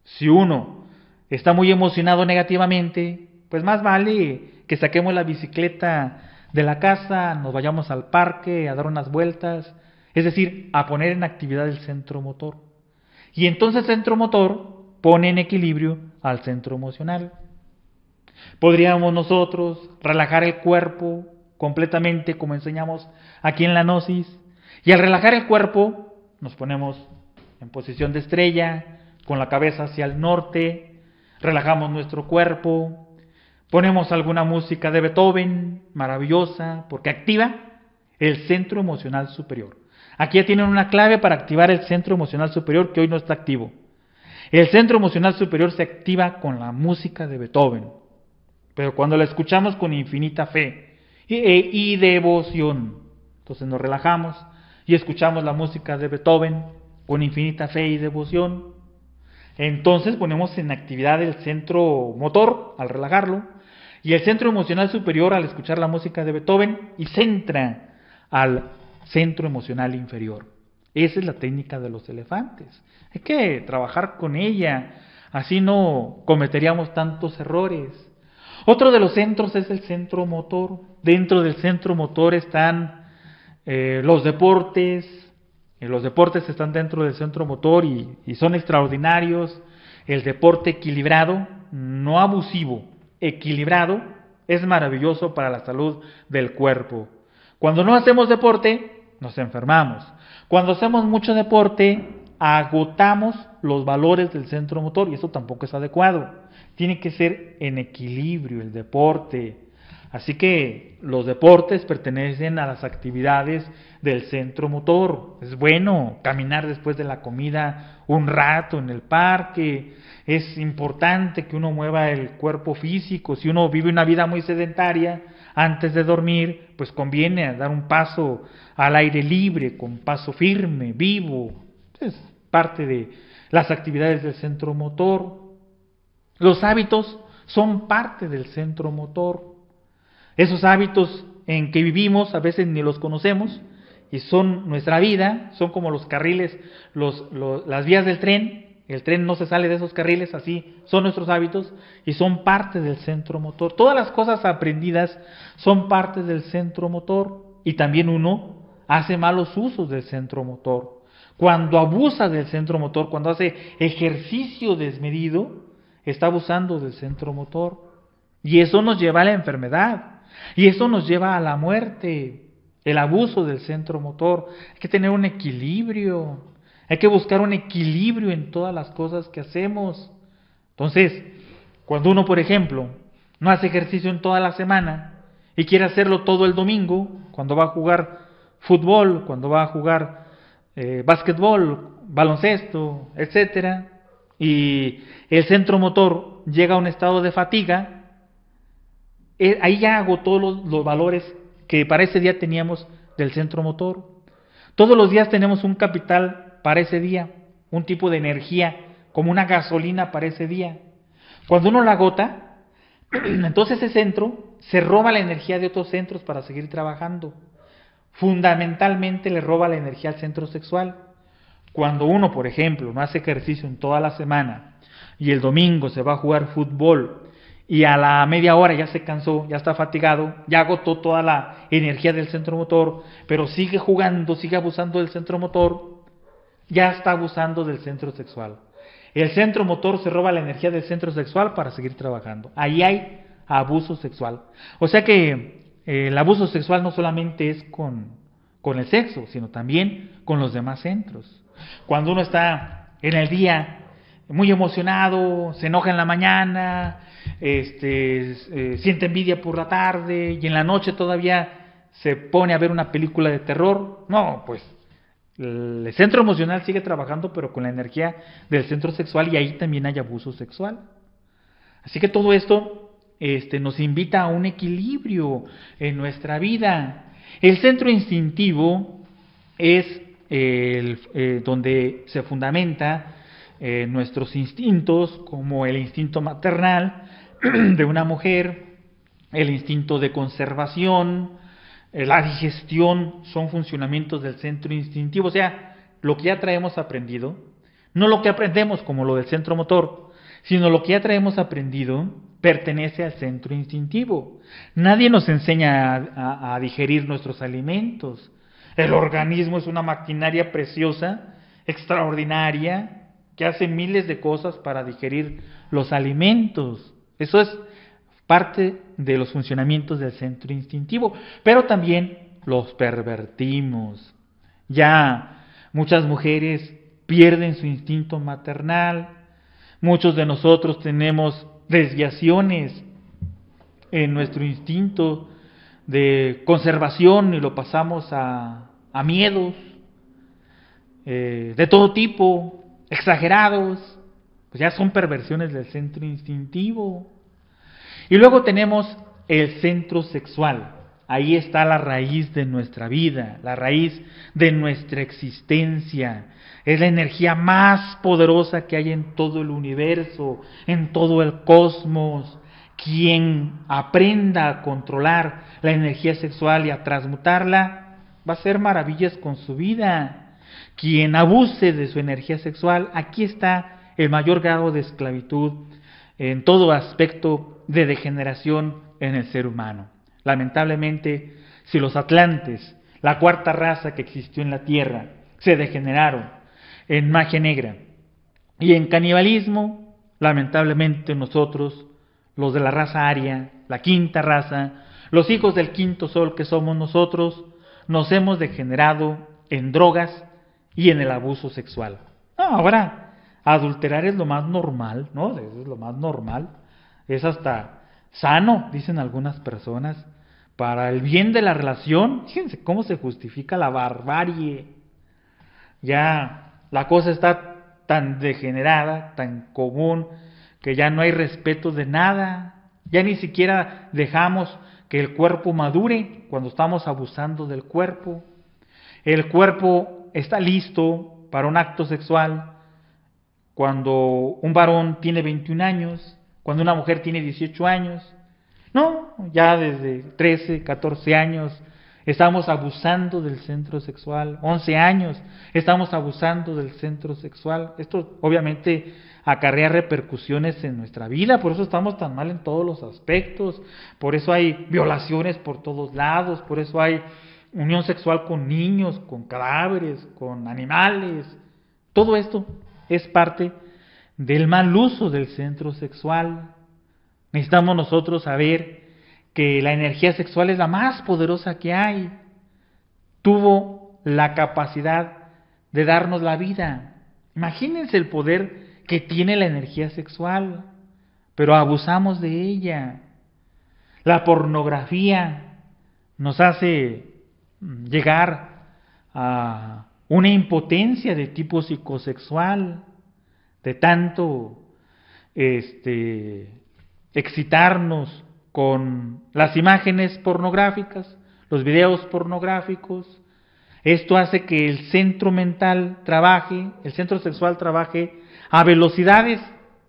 Si uno está muy emocionado negativamente, pues más vale que saquemos la bicicleta de la casa, nos vayamos al parque a dar unas vueltas, es decir, a poner en actividad el centro motor. Y entonces el centro motor pone en equilibrio al centro emocional. Podríamos nosotros relajar el cuerpo completamente como enseñamos aquí en la Gnosis, y al relajar el cuerpo nos ponemos en posición de estrella, con la cabeza hacia el norte, relajamos nuestro cuerpo, ponemos alguna música de Beethoven, maravillosa, porque activa el centro emocional superior. Aquí ya tienen una clave para activar el centro emocional superior que hoy no está activo. El centro emocional superior se activa con la música de Beethoven, pero cuando la escuchamos con infinita fe y devoción. Entonces nos relajamos y escuchamos la música de Beethoven con infinita fe y devoción. Entonces ponemos en actividad el centro motor al relajarlo y el centro emocional superior al escuchar la música de Beethoven y centra al centro emocional inferior. Esa es la técnica de los elefantes. Hay que trabajar con ella, así no cometeríamos tantos errores. Otro de los centros es el centro motor. Dentro del centro motor están los deportes. Los deportes están dentro del centro motor y son extraordinarios. El deporte equilibrado, no abusivo, equilibrado, es maravilloso para la salud del cuerpo. Cuando no hacemos deporte, nos enfermamos. Cuando hacemos mucho deporte, agotamos los valores del centro motor y eso tampoco es adecuado. Tiene que ser en equilibrio el deporte. Así que los deportes pertenecen a las actividades del centro motor. Es bueno caminar después de la comida un rato en el parque. Es importante que uno mueva el cuerpo físico. Si uno vive una vida muy sedentaria, antes de dormir, pues conviene dar un paso al aire libre, con paso firme, vivo. Es parte de las actividades del centro motor. Los hábitos son parte del centro motor. Esos hábitos en que vivimos a veces ni los conocemos y son nuestra vida, son como los carriles, las vías del tren. El tren no se sale de esos carriles, así son nuestros hábitos y son parte del centro motor. Todas las cosas aprendidas son parte del centro motor y también uno hace malos usos del centro motor. Cuando abusa del centro motor, cuando hace ejercicio desmedido, está abusando del centro motor y eso nos lleva a la enfermedad y eso nos lleva a la muerte, el abuso del centro motor. Hay que tener un equilibrio, hay que buscar un equilibrio en todas las cosas que hacemos. Entonces, cuando uno, por ejemplo, no hace ejercicio en toda la semana y quiere hacerlo todo el domingo, cuando va a jugar fútbol, cuando va a jugar básquetbol, baloncesto, etcétera, y el centro motor llega a un estado de fatiga, ahí ya agotó los valores que para ese día teníamos del centro motor. Todos los días tenemos un capital para ese día, un tipo de energía, como una gasolina para ese día. Cuando uno la agota, entonces ese centro se roba la energía de otros centros para seguir trabajando. Fundamentalmente le roba la energía al centro sexual. Cuando uno, por ejemplo, no hace ejercicio en toda la semana y el domingo se va a jugar fútbol y a la media hora ya se cansó, ya está fatigado, ya agotó toda la energía del centro motor, pero sigue jugando, sigue abusando del centro motor, ya está abusando del centro sexual. El centro motor se roba la energía del centro sexual para seguir trabajando. Ahí hay abuso sexual. O sea que el abuso sexual no solamente es con el sexo, sino también con los demás centros. Cuando uno está en el día muy emocionado, se enoja en la mañana, siente envidia por la tarde y en la noche todavía se pone a ver una película de terror, no, pues el centro emocional sigue trabajando pero con la energía del centro sexual y ahí también hay abuso sexual. Así que todo esto nos invita a un equilibrio en nuestra vida. El centro instintivo es donde se fundamenta nuestros instintos, como el instinto maternal de una mujer, el instinto de conservación, la digestión, son funcionamientos del centro instintivo, o sea, lo que ya traemos aprendido, no lo que aprendemos como lo del centro motor, sino lo que ya traemos aprendido pertenece al centro instintivo. Nadie nos enseña a digerir nuestros alimentos. El organismo es una maquinaria preciosa, extraordinaria, que hace miles de cosas para digerir los alimentos. Eso es parte de los funcionamientos del centro instintivo, pero también los pervertimos. Ya muchas mujeres pierden su instinto maternal, muchos de nosotros tenemos desviaciones en nuestro instinto de conservación y lo pasamos a miedos de todo tipo, exagerados, pues ya son perversiones del centro instintivo. Y luego tenemos el centro sexual. Ahí está la raíz de nuestra vida, la raíz de nuestra existencia. Es la energía más poderosa que hay en todo el universo, en todo el cosmos. Quien aprenda a controlar la energía sexual y a transmutarla, va a hacer maravillas con su vida. Quien abuse de su energía sexual, aquí está el mayor grado de esclavitud en todo aspecto de degeneración en el ser humano. Lamentablemente, si los atlantes, la cuarta raza que existió en la Tierra, se degeneraron en magia negra y en canibalismo, lamentablemente nosotros, los de la raza aria, la quinta raza, los hijos del quinto sol que somos nosotros, nos hemos degenerado en drogas y en el abuso sexual. No, ahora, adulterar es lo más normal, ¿no? Es lo más normal. Es hasta sano, dicen algunas personas, para el bien de la relación. Fíjense cómo se justifica la barbarie. Ya la cosa está tan degenerada, tan común, que ya no hay respeto de nada. Ya ni siquiera dejamos que el cuerpo madure cuando estamos abusando del cuerpo. El cuerpo está listo para un acto sexual cuando un varón tiene 21 años, cuando una mujer tiene 18 años. No, ya desde 13, 14 años estamos abusando del centro sexual, 11 años estamos abusando del centro sexual. Esto obviamente acarrea repercusiones en nuestra vida, por eso estamos tan mal en todos los aspectos, por eso hay violaciones por todos lados, por eso hay unión sexual con niños, con cadáveres, con animales. Todo esto es parte del mal uso del centro sexual. Necesitamos nosotros saber que la energía sexual es la más poderosa que hay. Tuvo la capacidad de darnos la vida. Imagínense el poder que tiene la energía sexual, pero abusamos de ella. La pornografía nos hace llegar a una impotencia de tipo psicosexual, de tanto excitarnos con las imágenes pornográficas, los videos pornográficos. Esto hace que el centro mental trabaje, el centro sexual trabaje a velocidades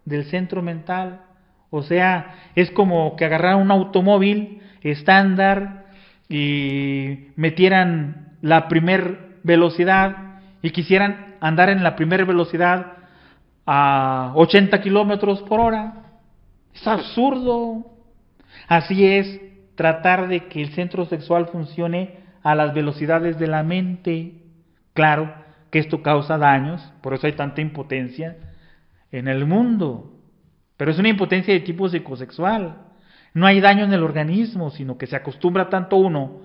del centro mental. O sea, es como que agarraran un automóvil estándar y metieran la primer velocidad y quisieran andar en la primera velocidad a 80 kilómetros por hora. Es absurdo. Así es tratar de que el centro sexual funcione a las velocidades de la mente. Claro que esto causa daños, por eso hay tanta impotencia en el mundo. Pero es una impotencia de tipo psicosexual. No hay daño en el organismo, sino que se acostumbra tanto uno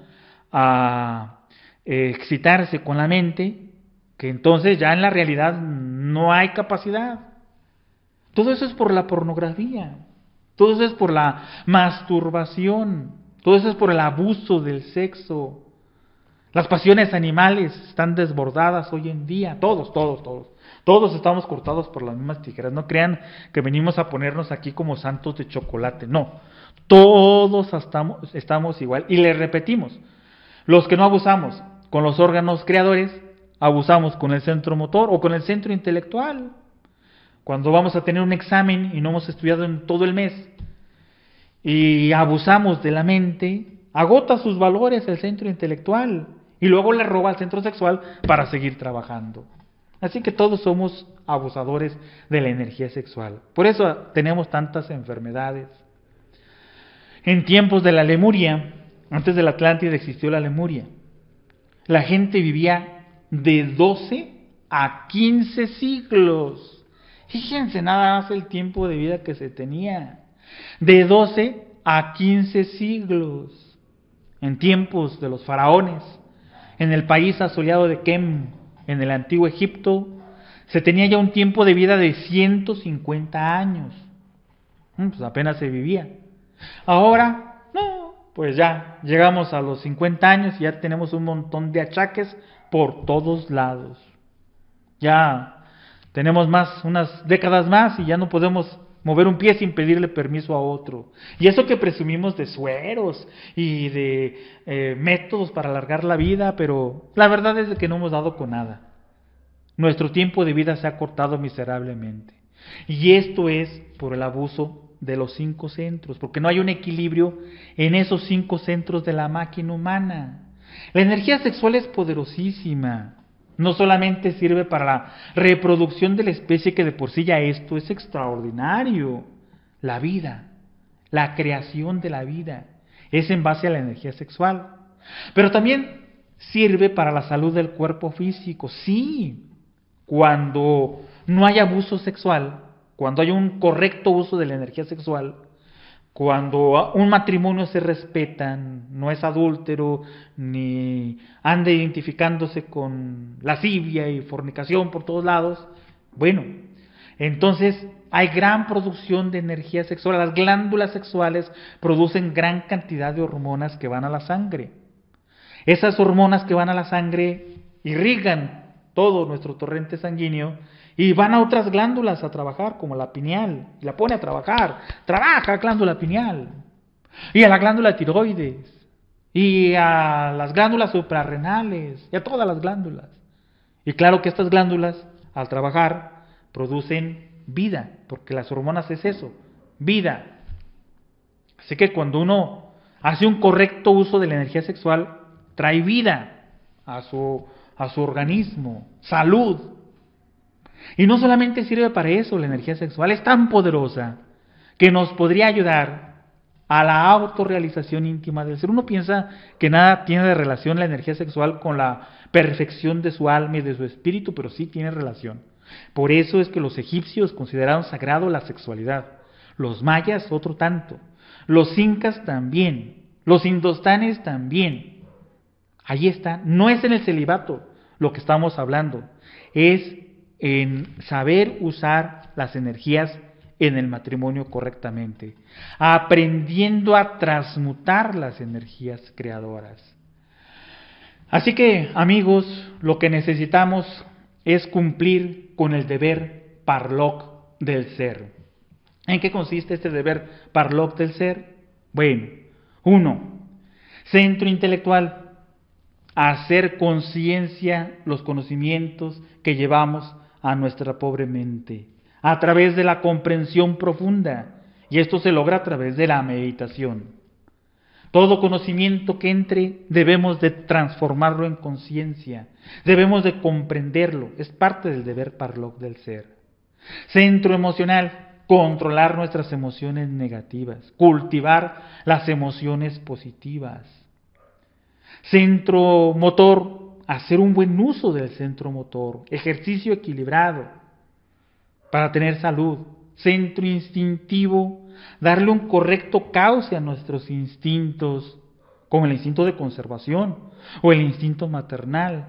a excitarse con la mente, que entonces ya en la realidad no hay capacidad. Todo eso es por la pornografía, todo eso es por la masturbación, todo eso es por el abuso del sexo. Las pasiones animales están desbordadas hoy en día, todos. Todos estamos cortados por las mismas tijeras. No crean que venimos a ponernos aquí como santos de chocolate, no. Todos estamos igual. Y les repetimos, los que no abusamos con los órganos creadores, abusamos con el centro motor o con el centro intelectual. Cuando vamos a tener un examen y no hemos estudiado en todo el mes y abusamos de la mente, agota sus valores el centro intelectual y luego le roba al centro sexual para seguir trabajando. Así que todos somos abusadores de la energía sexual. Por eso tenemos tantas enfermedades. En tiempos de la Lemuria, antes de la Atlántida existió la Lemuria, la gente vivía de 12 a 15 siglos. Fíjense nada más el tiempo de vida que se tenía. De 12 a 15 siglos. En tiempos de los faraones, en el país asoleado de Kem, en el antiguo Egipto, se tenía ya un tiempo de vida de 150 años. Pues apenas se vivía. Ahora, no, pues ya llegamos a los 50 años y ya tenemos un montón de achaques por todos lados. Ya tenemos unas décadas más y ya no podemos mover un pie sin pedirle permiso a otro. Y eso que presumimos de sueros y de métodos para alargar la vida, pero la verdad es que no hemos dado con nada. Nuestro tiempo de vida se ha cortado miserablemente. Y esto es por el abuso de los 5 centros, porque no hay un equilibrio en esos 5 centros de la máquina humana. La energía sexual es poderosísima. No solamente sirve para la reproducción de la especie, que de por sí ya esto es extraordinario. La vida, la creación de la vida, es en base a la energía sexual. Pero también sirve para la salud del cuerpo físico. Sí, cuando no hay abuso sexual, cuando hay un correcto uso de la energía sexual, cuando un matrimonio se respeta, no es adúltero, ni anda identificándose con lascivia y fornicación por todos lados, bueno, entonces hay gran producción de energía sexual. Las glándulas sexuales producen gran cantidad de hormonas que van a la sangre. Esas hormonas que van a la sangre irrigan todo nuestro torrente sanguíneo y van a otras glándulas a trabajar, como la pineal, y la pone a trabajar. Trabaja glándula pineal, y a la glándula tiroides, y a las glándulas suprarrenales, y a todas las glándulas. Y claro que estas glándulas, al trabajar, producen vida, porque las hormonas es eso, vida. Así que cuando uno hace un correcto uso de la energía sexual, trae vida a su organismo, salud. Y no solamente sirve para eso, la energía sexual es tan poderosa que nos podría ayudar a la autorrealización íntima del ser. Uno piensa que nada tiene de relación la energía sexual con la perfección de su alma y de su espíritu, pero sí tiene relación. Por eso es que los egipcios consideraron sagrado la sexualidad, los mayas otro tanto, los incas también, los indostanes también. Ahí está, no es en el celibato lo que estamos hablando, es en saber usar las energías en el matrimonio correctamente, aprendiendo a transmutar las energías creadoras. Así que, amigos, lo que necesitamos es cumplir con el deber parlok del ser. ¿En qué consiste este deber parlok del ser? Bueno, 1. Centro intelectual. Hacer conciencia los conocimientos que llevamos a nuestra pobre mente, a través de la comprensión profunda, y esto se logra a través de la meditación. Todo conocimiento que entre debemos de transformarlo en conciencia, debemos de comprenderlo, es parte del deber parlok del ser. Centro emocional, controlar nuestras emociones negativas, cultivar las emociones positivas. Centro motor, hacer un buen uso del centro motor, ejercicio equilibrado para tener salud. Centro instintivo, darle un correcto cauce a nuestros instintos, como el instinto de conservación o el instinto maternal.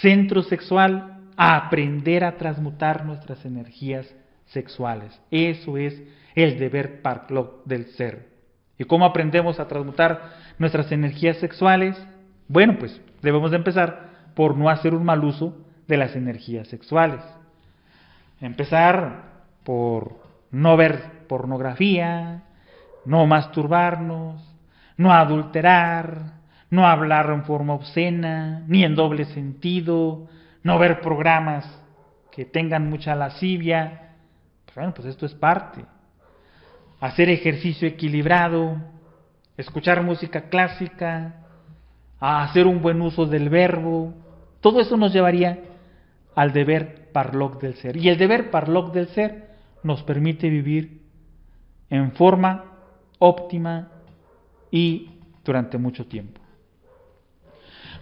Centro sexual, aprender a transmutar nuestras energías sexuales. Eso es el deber parlok del ser. ¿Y cómo aprendemos a transmutar nuestras energías sexuales? Bueno, pues debemos de empezar por no hacer un mal uso de las energías sexuales. Empezar por no ver pornografía, no masturbarnos, no adulterar, no hablar en forma obscena, ni en doble sentido, no ver programas que tengan mucha lascivia. Pues bueno, pues esto es parte. Hacer ejercicio equilibrado, escuchar música clásica, a hacer un buen uso del verbo. Todo eso nos llevaría al deber parloc del ser. Y el deber parloc del ser nos permite vivir en forma óptima y durante mucho tiempo.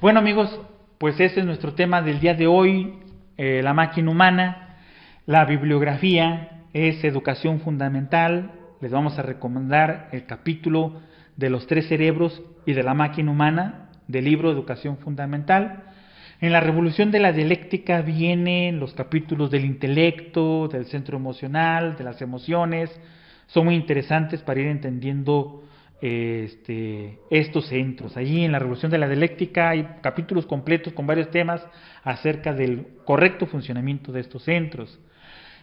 Bueno, amigos, pues ese es nuestro tema del día de hoy, la máquina humana. La bibliografía es educación fundamental. Les vamos a recomendar el capítulo de los 3 cerebros y de la máquina humana del libro Educación Fundamental. En la revolución de la dialéctica vienen los capítulos del intelecto, del centro emocional, de las emociones. Son muy interesantes para ir entendiendo estos centros. Allí en la revolución de la dialéctica hay capítulos completos con varios temas acerca del correcto funcionamiento de estos centros.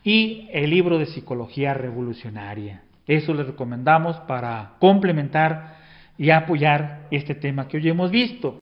Y el libro de psicología revolucionaria. Eso les recomendamos para complementar y apoyar este tema que hoy hemos visto.